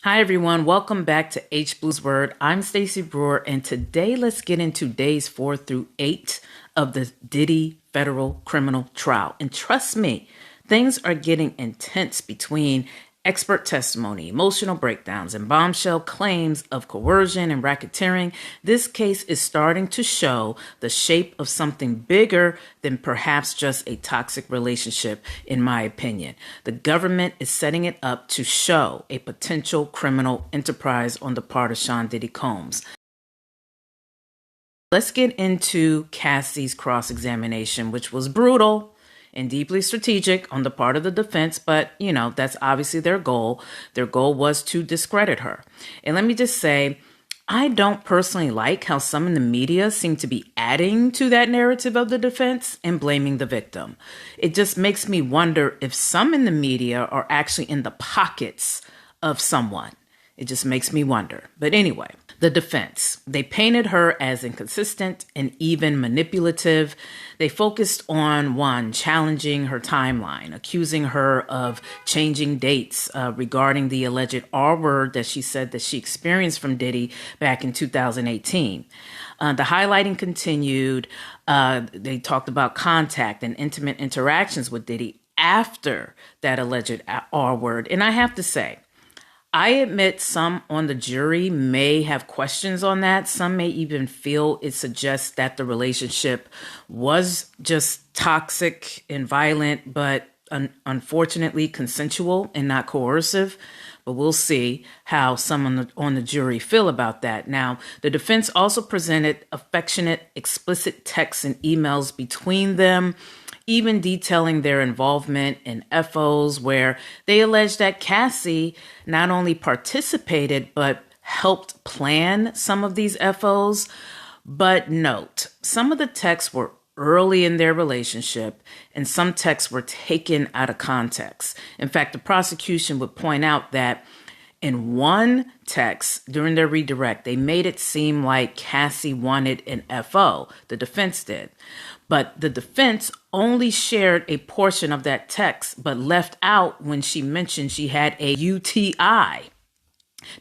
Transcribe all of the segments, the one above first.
Hi everyone, welcome back to H Blues Word. I'm Stacey Brewer, and today let's get into days 4 through 8 of the Diddy federal criminal trial. And trust me, things are getting intense between expert testimony, emotional breakdowns, and bombshell claims of coercion and racketeering. This case is starting to show the shape of something bigger than perhaps just a toxic relationship, in my opinion. The government is setting it up to show a potential criminal enterprise on the part of Sean Diddy Combs. Let's get into Cassie's cross-examination, which was brutal and deeply strategic on the part of the defense, but that's obviously their goal. Their goal was to discredit her. And let me just say, I don't personally like how some in the media seem to be adding to that narrative of the defense and blaming the victim. It just makes me wonder if some in the media are actually in the pockets of someone. It just makes me wonder. But anyway, the defense. They painted her as inconsistent and even manipulative. They focused on, one, challenging her timeline, accusing her of changing dates regarding the alleged R word that she said that she experienced from Diddy back in 2018. The highlighting continued. They talked about contact and intimate interactions with Diddy after that alleged R word. And I have to say, I admit some on the jury may have questions on that. Some may even feel it suggests that the relationship was just toxic and violent, but unfortunately consensual and not coercive. But we'll see how some on the jury feel about that. Now, the defense also presented affectionate, explicit texts and emails between them, even detailing their involvement in FOs, where they alleged that Cassie not only participated, but helped plan some of these FOs. But note, some of the texts were early in their relationship, and some texts were taken out of context. In fact, the prosecution would point out that in one text during their redirect, they made it seem like Cassie wanted an FO. The defense did. But the defense only shared a portion of that text, but left out when she mentioned she had a UTI.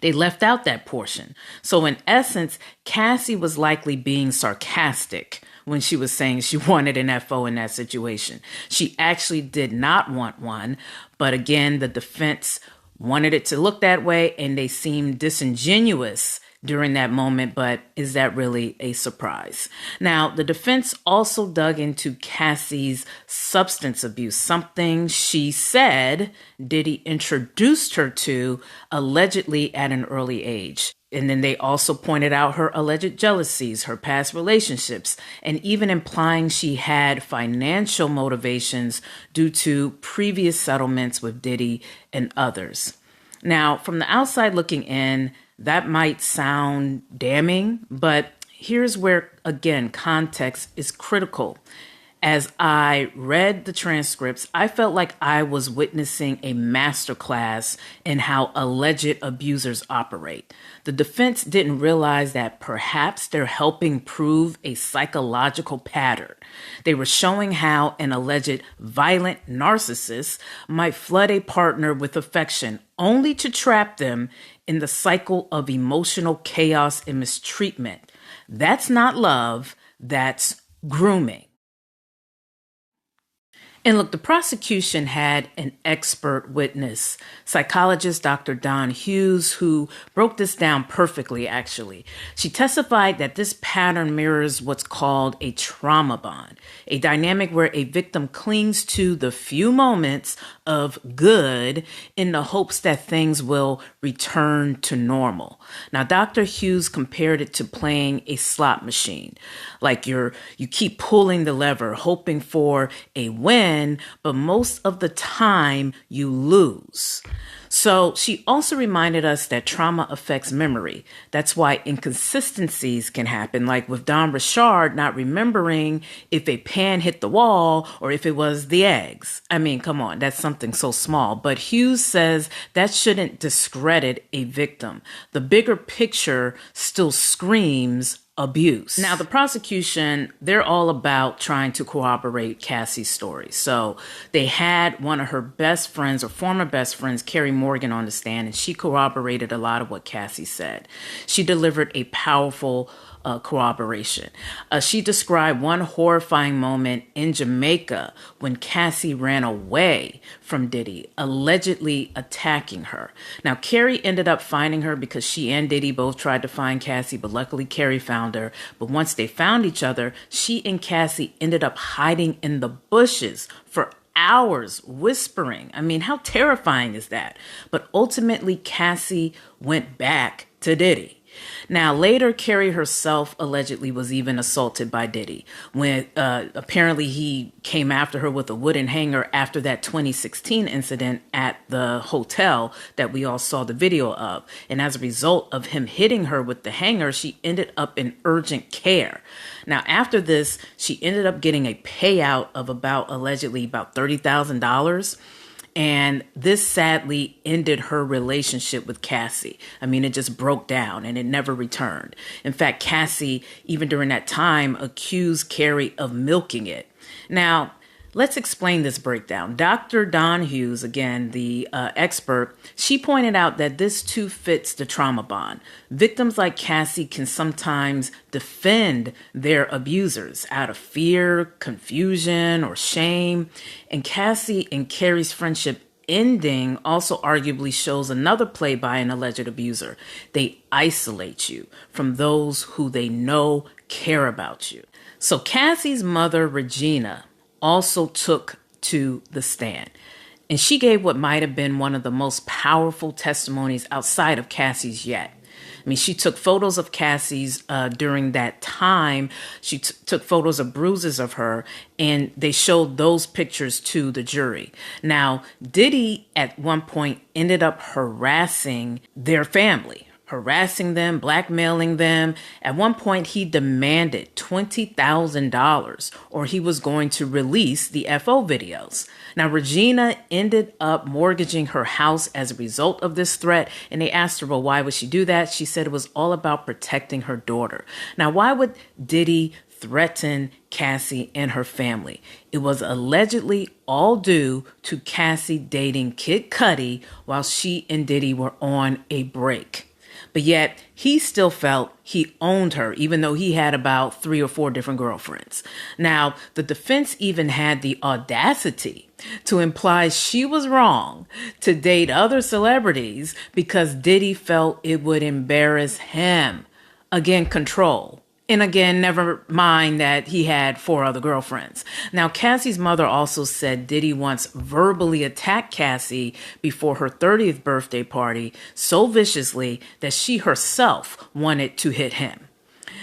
They left out that portion. So in essence, Cassie was likely being sarcastic when she was saying she wanted an FO in that situation. She actually did not want one. But again, the defense wanted it to look that way, and they seemed disingenuous during that moment, but is that really a surprise? Now, the defense also dug into Cassie's substance abuse, something she said Diddy introduced her to allegedly at an early age. And then they also pointed out her alleged jealousies, her past relationships, and even implying she had financial motivations due to previous settlements with Diddy and others. Now, from the outside looking in, that might sound damning, but here's where, again, context is critical. As I read the transcripts, I felt like I was witnessing a masterclass in how alleged abusers operate. The defense didn't realize that perhaps they're helping prove a psychological pattern. They were showing how an alleged violent narcissist might flood a partner with affection only to trap them in the cycle of emotional chaos and mistreatment. That's not love, that's grooming. And look, the prosecution had an expert witness, psychologist Dr. Hughes, who broke this down perfectly, actually. She testified that this pattern mirrors what's called a trauma bond, a dynamic where a victim clings to the few moments of good in the hopes that things will return to normal. Now, Dr. Hughes compared it to playing a slot machine. Like you keep pulling the lever, hoping for a win, but most of the time you lose. So she also reminded us that trauma affects memory. That's why inconsistencies can happen, like with Don Richard not remembering if a pan hit the wall or if it was the eggs. I mean, come on, that's something so small. But Hughes says that shouldn't discredit a victim. The bigger picture still screams abuse. Now, the prosecution, they're all about trying to corroborate Cassie's story. So they had one of her best friends or former best friends, Kerry Morgan, on the stand, and she corroborated a lot of what Cassie said. She delivered a powerful corroboration. She described one horrifying moment in Jamaica when Cassie ran away from Diddy, allegedly attacking her. Now, Kerry ended up finding her because she and Diddy both tried to find Cassie, but luckily Kerry found her. But once they found each other, she and Cassie ended up hiding in the bushes for hours, whispering. I mean, how terrifying is that? But ultimately, Cassie went back to Diddy. Now, later, Kerry herself allegedly was even assaulted by Diddy when apparently he came after her with a wooden hanger after that 2016 incident at the hotel that we all saw the video of. And as a result of him hitting her with the hanger, she ended up in urgent care. Now, after this, she ended up getting a payout of allegedly about $30,000. And this sadly ended her relationship with Cassie. I mean, it just broke down and it never returned. In fact, Cassie, even during that time, accused Kerry of milking it. Now, let's explain this breakdown. Dr. Don Hughes, again, the expert, she pointed out that this too fits the trauma bond. Victims like Cassie can sometimes defend their abusers out of fear, confusion, or shame. And Cassie and Kerry's friendship ending also arguably shows another play by an alleged abuser. They isolate you from those who they know care about you. So Cassie's mother, Regina, also took to the stand. And she gave what might have been one of the most powerful testimonies outside of Cassie's yet. I mean, she took photos of Cassie's during that time. She took photos of bruises of her, and they showed those pictures to the jury. Now, Diddy at one point ended up harassing their family, harassing them, blackmailing them. At one point, he demanded $20,000 or he was going to release the FO videos. Now, Regina ended up mortgaging her house as a result of this threat. And they asked her, well, why would she do that? She said it was all about protecting her daughter. Now, why would Diddy threaten Cassie and her family? It was allegedly all due to Cassie dating Kid Cudi while she and Diddy were on a break. But yet he still felt he owned her, even though he had about 3 or 4 different girlfriends. Now, the defense even had the audacity to imply she was wrong to date other celebrities because Diddy felt it would embarrass him. Again, control. And again, never mind that he had 4 other girlfriends. Now, Cassie's mother also said Diddy once verbally attacked Cassie before her 30th birthday party so viciously that she herself wanted to hit him.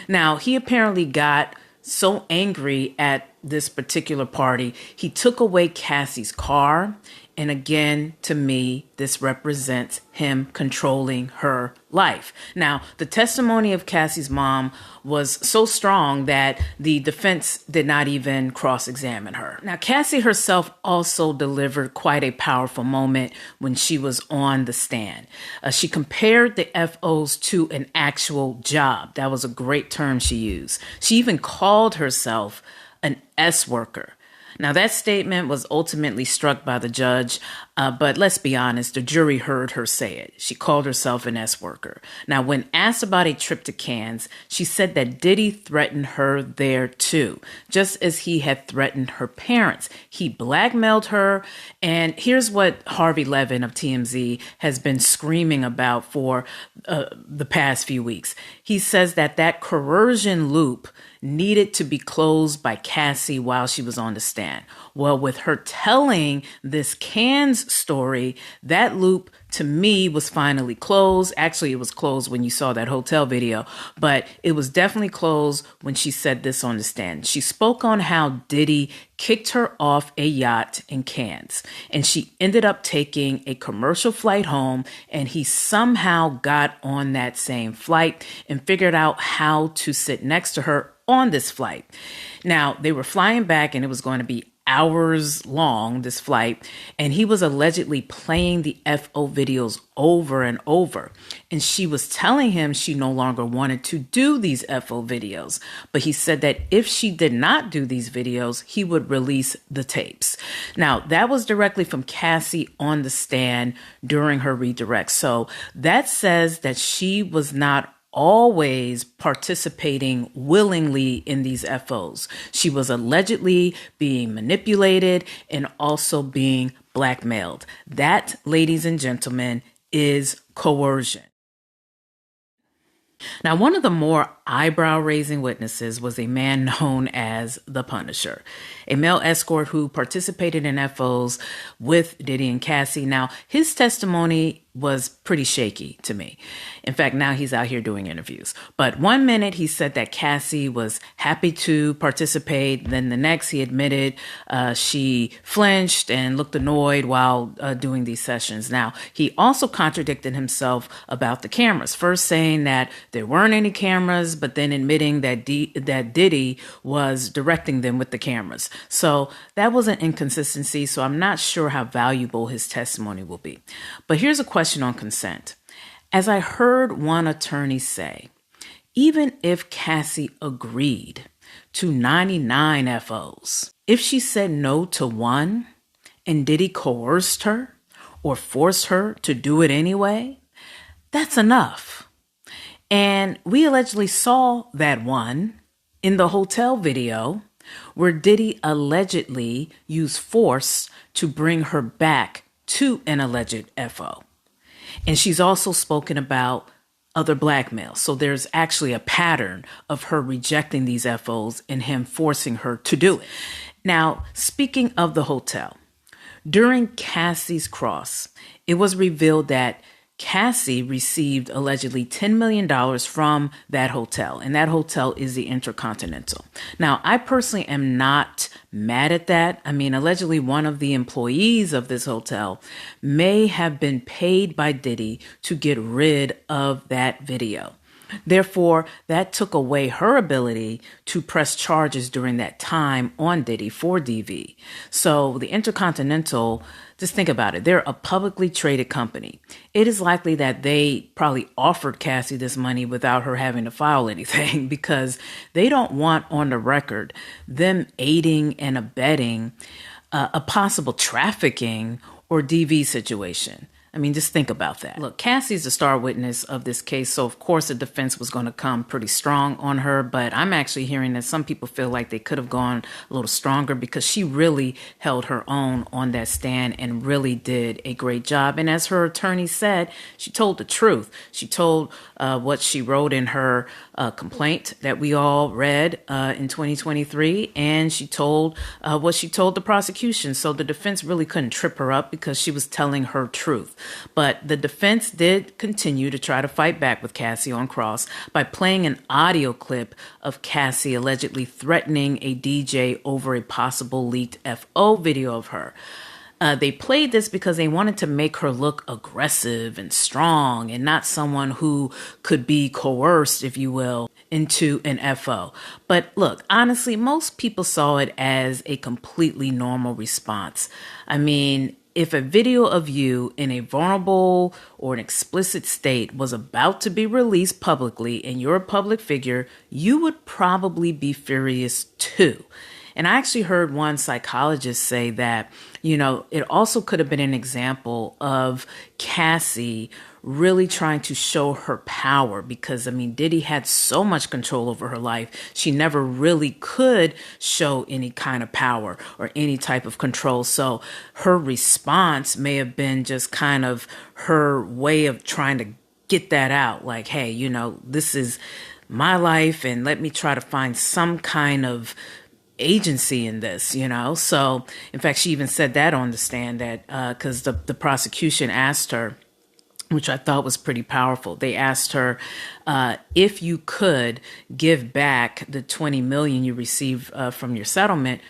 Now, he apparently got so angry at this particular party, he took away Cassie's car. And again, to me, this represents him controlling her life. Now, the testimony of Cassie's mom was so strong that the defense did not even cross-examine her. Now, Cassie herself also delivered quite a powerful moment when she was on the stand. She compared the FOs to an actual job. That was a great term she used. She even called herself an S worker. Now, that statement was ultimately struck by the judge, but let's be honest, the jury heard her say it. She called herself an S worker. Now, when asked about a trip to Cannes, she said that Diddy threatened her there too, just as he had threatened her parents. He blackmailed her, and here's what Harvey Levin of TMZ has been screaming about for the past few weeks. He says that coercion loop needed to be closed by Cassie while she was on the stand. Well, with her telling this Cannes story, that loop to me was finally closed. Actually, it was closed when you saw that hotel video, but it was definitely closed when she said this on the stand. She spoke on how Diddy kicked her off a yacht in Cannes, and she ended up taking a commercial flight home, and he somehow got on that same flight and figured out how to sit next to her on this flight. Now, they were flying back and it was going to be hours long, this flight, and he was allegedly playing the FO videos over and over. And she was telling him she no longer wanted to do these FO videos, but he said that if she did not do these videos, he would release the tapes. Now, that was directly from Cassie on the stand during her redirect. So that says that she was not always participating willingly in these FOs. She was allegedly being manipulated and also being blackmailed. That, ladies and gentlemen, is coercion. Now, one of the more eyebrow-raising witnesses was a man known as the Punisher, a male escort who participated in FOs with Diddy and Cassie. Now, his testimony was pretty shaky to me. In fact, now he's out here doing interviews. But one minute he said that Cassie was happy to participate. Then the next he admitted she flinched and looked annoyed while doing these sessions. Now, he also contradicted himself about the cameras. First saying that there weren't any cameras, but then admitting that that Diddy was directing them with the cameras. So that was an inconsistency. So I'm not sure how valuable his testimony will be. But here's a question on consent. As I heard one attorney say, even if Cassie agreed to 99 FOs, if she said no to one and Diddy coerced her or forced her to do it anyway, that's enough. And we allegedly saw that one in the hotel video where Diddy allegedly used force to bring her back to an alleged FO. And she's also spoken about other blackmail. So there's actually a pattern of her rejecting these FOs and him forcing her to do it. Now, speaking of the hotel, during Cassie's cross, it was revealed that Cassie received allegedly $10 million from that hotel, and that hotel is the Intercontinental. Now, I personally am not mad at that. I mean, allegedly one of the employees of this hotel may have been paid by Diddy to get rid of that video. Therefore, that took away her ability to press charges during that time on Diddy for DV. So the Intercontinental, just think about it. They're a publicly traded company. It is likely that they probably offered Cassie this money without her having to file anything because they don't want on the record them aiding and abetting a possible trafficking or DV situation. I mean, just think about that. Look, Cassie's the star witness of this case, so of course the defense was going to come pretty strong on her, but I'm actually hearing that some people feel like they could have gone a little stronger because she really held her own on that stand and really did a great job. And as her attorney said, she told the truth. She told what she wrote in her complaint that we all read in 2023, and she told what she told the prosecution. So the defense really couldn't trip her up because she was telling her truth. But the defense did continue to try to fight back with Cassie on cross by playing an audio clip of Cassie allegedly threatening a DJ over a possible leaked FO video of her. They played this because they wanted to make her look aggressive and strong and not someone who could be coerced, if you will, into an FO. But look, honestly, most people saw it as a completely normal response. I mean, if a video of you in a vulnerable or an explicit state was about to be released publicly and you're a public figure, you would probably be furious too. And I actually heard one psychologist say that, it also could have been an example of Cassie really trying to show her power because, Diddy had so much control over her life. She never really could show any kind of power or any type of control. So her response may have been just kind of her way of trying to get that out. Like, hey, this is my life and let me try to find some kind of agency in this, So, in fact, she even said that on the stand that because the prosecution asked her, which I thought was pretty powerful. They asked her if you could give back the $20 million you received from your settlement,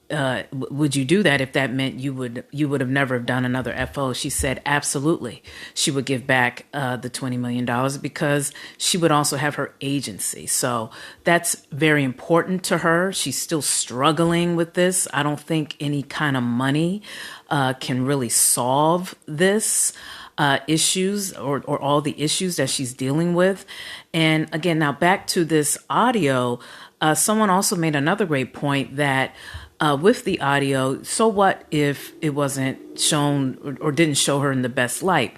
would you do that if that meant you would have never done another FO? She said absolutely. She would give back the $20 million because she would also have her agency. So that's very important to her. She's still struggling with this. I don't think any kind of money can really solve this issues or all the issues that she's dealing with. And again, now back to this audio, someone also made another great point that with the audio, so what if it wasn't shown or didn't show her in the best light?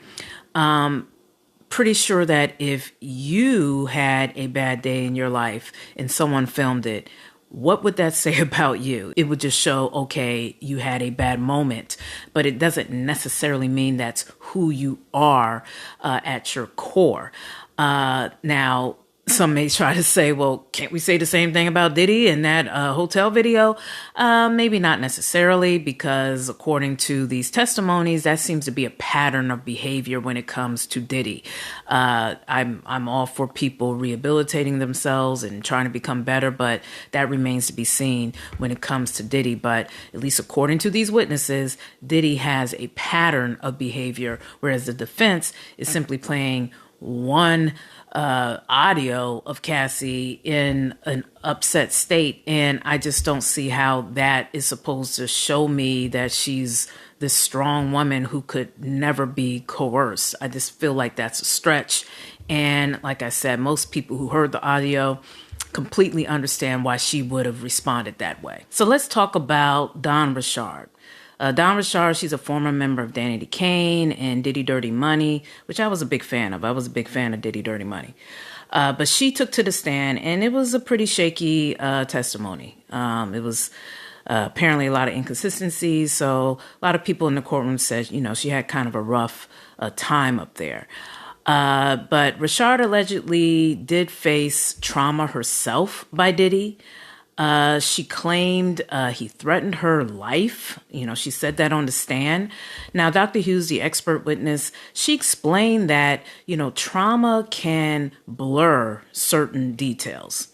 Pretty sure that if you had a bad day in your life and someone filmed it, what would that say about you? It would just show, okay, you had a bad moment, but it doesn't necessarily mean that's who you are at your core. Now, some may try to say, well, can't we say the same thing about Diddy in that hotel video? Maybe not necessarily, because according to these testimonies, that seems to be a pattern of behavior when it comes to Diddy. I'm all for people rehabilitating themselves and trying to become better, but that remains to be seen when it comes to Diddy. But at least according to these witnesses, Diddy has a pattern of behavior, whereas the defense is simply playing one audio of Cassie in an upset state. And I just don't see how that is supposed to show me that she's this strong woman who could never be coerced. I just feel like that's a stretch. And like I said, most people who heard the audio completely understand why she would have responded that way. So let's talk about Dawn Richard. Dawn Richard, she's a former member of Danity, Kane and Diddy Dirty Money, which I was a big fan of. I was a big fan of Diddy Dirty Money. But she took to the stand, and it was a pretty shaky testimony. It was apparently a lot of inconsistencies. So a lot of people in the courtroom said, she had kind of a rough time up there. But Richard allegedly did face trauma herself by Diddy. She claimed he threatened her life. She said that on the stand. Now, Dr. Hughes, the expert witness, she explained that, trauma can blur certain details.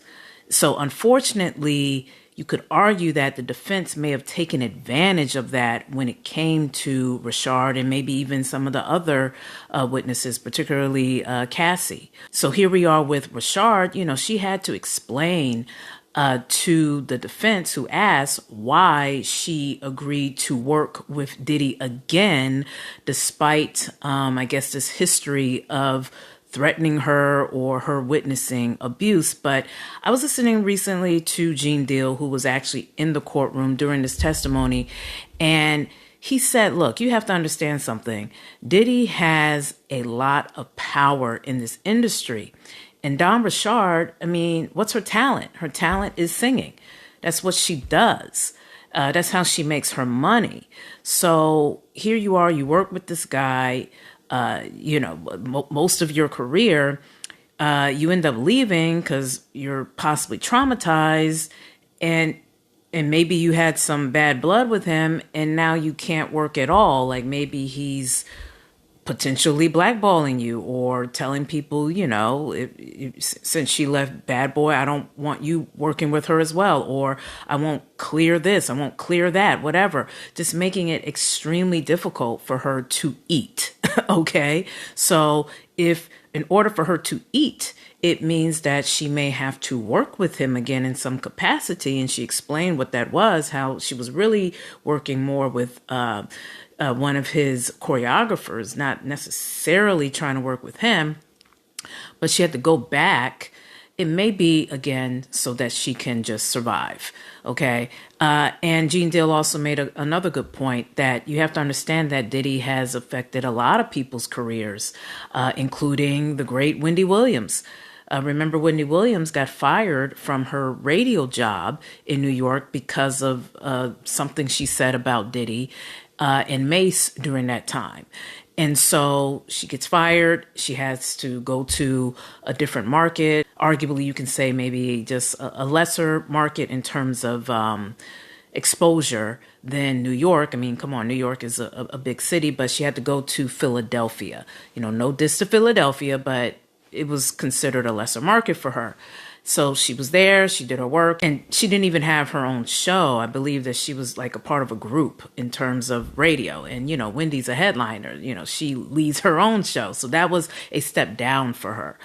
So unfortunately, you could argue that the defense may have taken advantage of that when it came to Richard and maybe even some of the other witnesses, particularly Cassie. So here we are with Richard. She had to explain to the defense, who asked why she agreed to work with Diddy again, despite, I guess, this history of threatening her or her witnessing abuse. But I was listening recently to Gene Deal, who was actually in the courtroom during this testimony, and he said, look, you have to understand something. Diddy has a lot of power in this industry. And Dawn Richard, what's her talent? Her talent is singing. That's what she does. That's how she makes her money. So here you are, you work with this guy, most of your career, you end up leaving because you're possibly traumatized and maybe you had some bad blood with him and now you can't work at all. Like maybe he's potentially blackballing you or telling people, since she left Bad Boy, I don't want you working with her as well, or I won't clear this, I won't clear that, whatever. Just making it extremely difficult for her to eat. Okay. So if in order for her to eat, it means that she may have to work with him again in some capacity. And she explained what that was, how she was really working more with one of his choreographers, not necessarily trying to work with him, but she had to go back. It may be, again, so that she can just survive, okay? And Gene Deal also made another good point that you have to understand that Diddy has affected a lot of people's careers, including the great Wendy Williams. Remember, Wendy Williams got fired from her radio job in New York because of something she said about Diddy and Mace during that time. And so she gets fired. She has to go to a different market. Arguably, you can say maybe just a lesser market in terms of exposure than New York. Come on, New York is a big city, but she had to go to Philadelphia. No diss to Philadelphia, but it was considered a lesser market for her. So she was there, she did her work, and she didn't even have her own show. I believe that she was like a part of a group in terms of radio. And, Wendy's a headliner, she leads her own show. So that was a step down for her.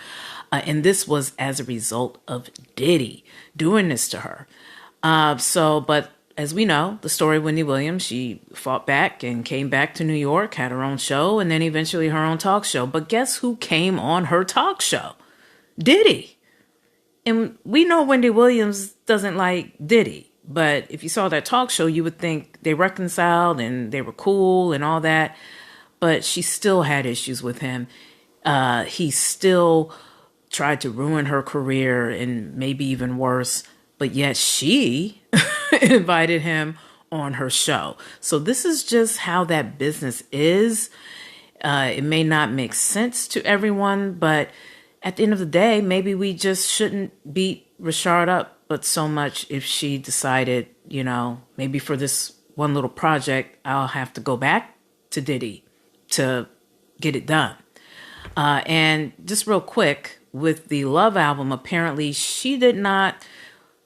And this was as a result of Diddy doing this to her. But as we know, the story of Wendy Williams, she fought back and came back to New York, had her own show, and then eventually her own talk show. But guess who came on her talk show? Diddy. And we know Wendy Williams doesn't like Diddy. But if you saw that talk show, you would think they reconciled and they were cool and all that. But she still had issues with him. He still tried to ruin her career and maybe even worse. But yet she invited him on her show. So this is just how that business is. It may not make sense to everyone, but at the end of the day, maybe we just shouldn't beat Rashard up but so much if she decided, maybe for this one little project, I'll have to go back to Diddy to get it done. And just real quick, with the Love album, apparently she did not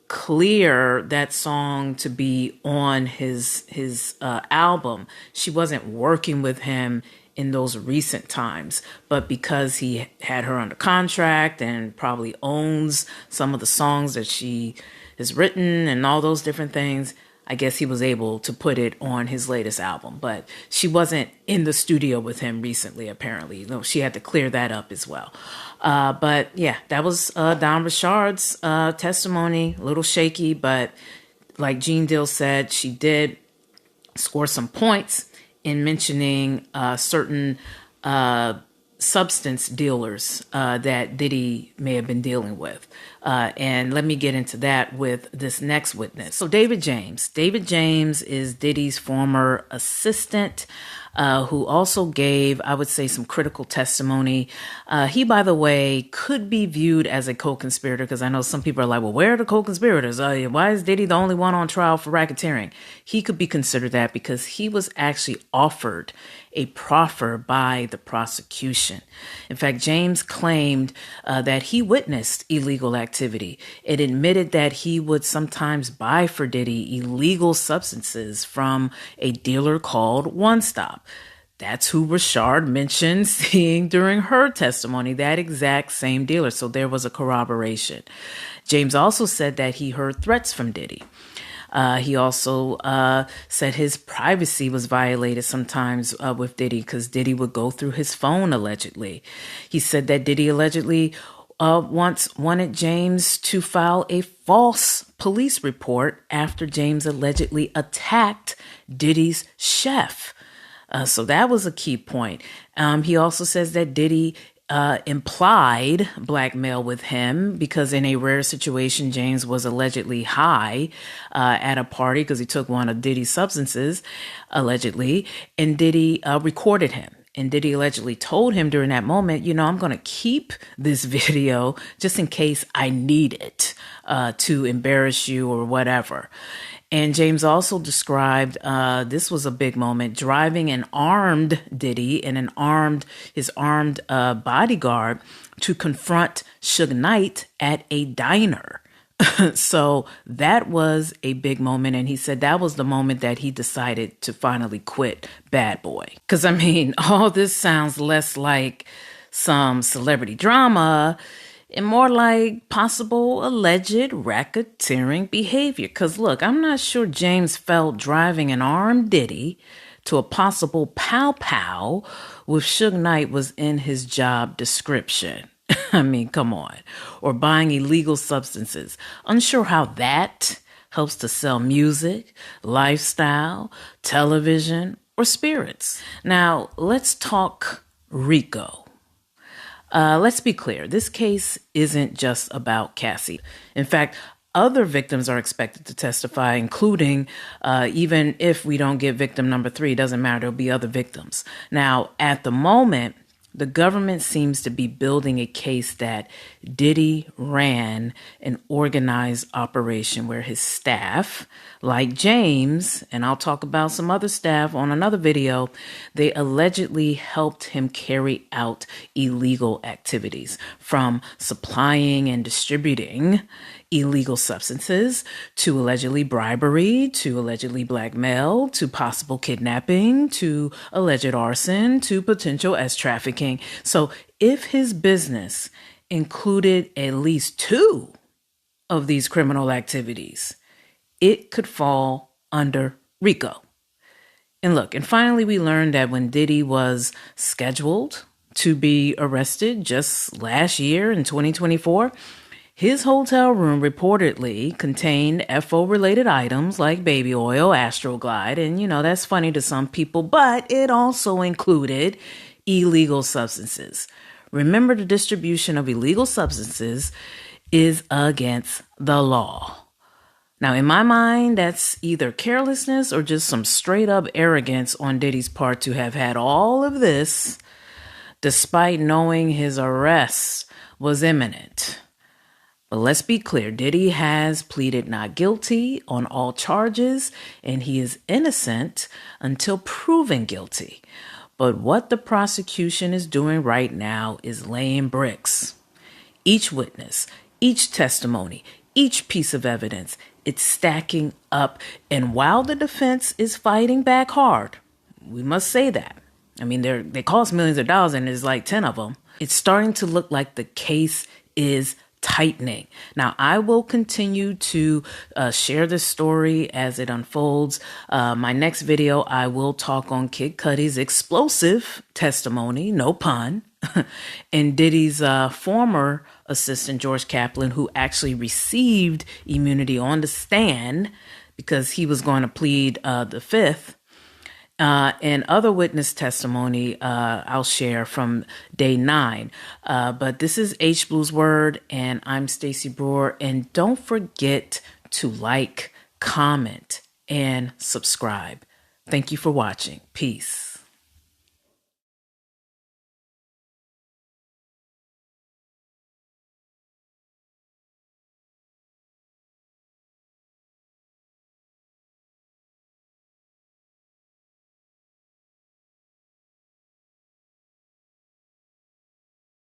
clear that song to be on his album. She wasn't working with him in those recent times, but because he had her under contract and probably owns some of the songs that she has written and all those different things, I guess he was able to put it on his latest album. But she wasn't in the studio with him recently, apparently. No, she had to clear that up as well. But yeah, that was Don Richard's testimony. A little shaky, but like Gene Dill said, she did score some points in mentioning certain substance dealers that Diddy may have been dealing with. And let me get into that with this next witness. So David James. David James is Diddy's former assistant, who also gave, I would say, some critical testimony. He, by the way, could be viewed as a co-conspirator, because I know some people are like, well, where are the co-conspirators? Why is Diddy the only one on trial for racketeering? He could be considered that because he was actually offered a proffer by the prosecution. In fact, James claimed that he witnessed illegal activity. It admitted that he would sometimes buy for Diddy illegal substances from a dealer called One Stop. That's who Rashard mentioned seeing during her testimony, that exact same dealer. So there was a corroboration. James also said that he heard threats from Diddy. He also said his privacy was violated sometimes with Diddy because Diddy would go through his phone, allegedly. He said that Diddy allegedly once wanted James to file a false police report after James allegedly attacked Diddy's chef. So that was a key point. He also says that Diddy implied blackmail with him because in a rare situation, James was allegedly high at a party because he took one of Diddy's substances, allegedly, and Diddy recorded him. And Diddy allegedly told him during that moment, I'm going to keep this video just in case I need it to embarrass you or whatever. And James also described, this was a big moment, driving an armed Diddy and his armed bodyguard to confront Suge Knight at a diner. So that was a big moment. And he said that was the moment that he decided to finally quit Bad Boy. Because, all this sounds less like some celebrity drama and more like possible alleged racketeering behavior. Because, look, I'm not sure James felt driving an armed Diddy to a possible pow-pow with Suge Knight was in his job description. Come on. Or buying illegal substances. Unsure how that helps to sell music, lifestyle, television, or spirits. Now, let's talk RICO. Let's be clear. This case isn't just about Cassie. In fact, other victims are expected to testify, including even if we don't get victim number 3, it doesn't matter. There'll be other victims. Now, at the moment, The government seems to be building a case that Diddy ran an organized operation where his staff, like James, and I'll talk about some other staff on another video, they allegedly helped him carry out illegal activities, from supplying and distributing illegal substances to allegedly bribery, to allegedly blackmail, to possible kidnapping, to alleged arson, to potential trafficking. So if his business included at least two of these criminal activities, it could fall under RICO. And look, and finally we learned that when Diddy was scheduled to be arrested just last year in 2024, his hotel room reportedly contained FO-related items like baby oil, Astroglide, and that's funny to some people, but it also included illegal substances. Remember, the distribution of illegal substances is against the law. Now, in my mind, that's either carelessness or just some straight up arrogance on Diddy's part to have had all of this despite knowing his arrest was imminent. But let's be clear, Diddy has pleaded not guilty on all charges, and he is innocent until proven guilty. But what the prosecution is doing right now is laying bricks. Each witness, each testimony, each piece of evidence, it's stacking up. And while the defense is fighting back hard, we must say that. I mean, they cost millions of dollars and there's like 10 of them. It's starting to look like the case is tightening. Now, I will continue to share this story as it unfolds. My next video, I will talk on Kid Cudi's explosive testimony, no pun, and Diddy's former assistant, George Kaplan, who actually received immunity on the stand because he was going to plead the fifth. And other witness testimony I'll share from day 9. But this is H Blue's Word, and I'm Stacey Brewer. And don't forget to like, comment, and subscribe. Thank you for watching. Peace.